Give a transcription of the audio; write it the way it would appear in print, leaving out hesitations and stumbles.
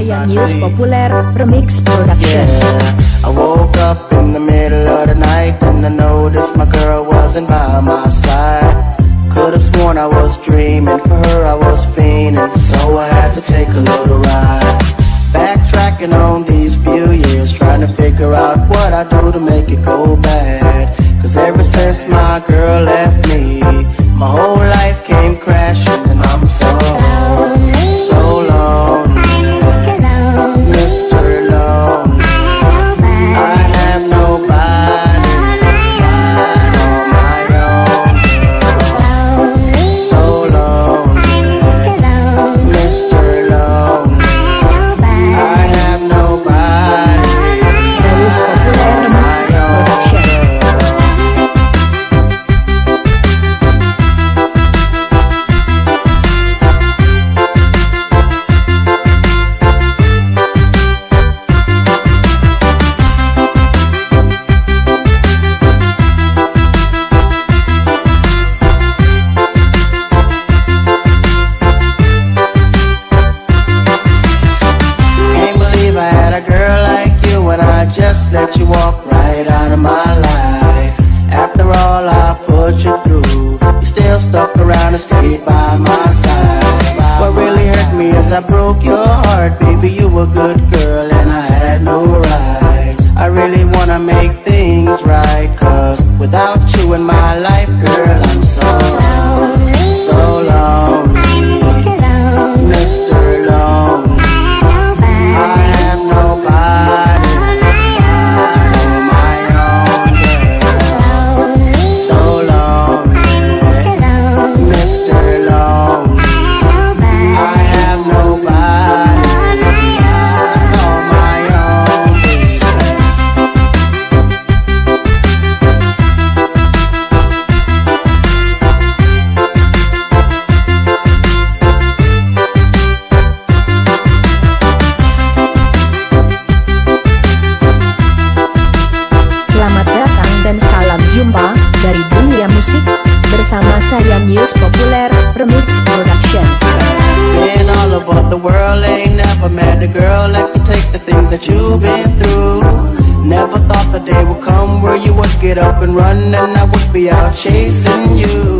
Yang News Populer Remix Production. Yeah, I woke up in the middle of the night and I noticed my girl wasn't by my side. Could've sworn I was dreaming, for her I was fiending, so I had to take a little ride. Backtracking on these few years, trying to figure out what I do to make it go bad. Cause ever since my girl left me, my whole life came crashing and I'm so lonely. Mr. Lonely, I have nobody on my own. So lonely, Mr. Lonely, I have nobody on my own. Just let you walk right out of my life. After all I put you through, you still stuck around and stayed by my side. What really hurt me is I broke your heart. Baby, you were a good girl and I had no right. I really wanna make things right, cause without you in my life, girl, I'm so lonely. So lonely, Mr. Lonely, I have nobody. but the world ain't never met a girl that could take the things that you've been through. Never thought the day would come where you would get up and run and I would be out chasing you.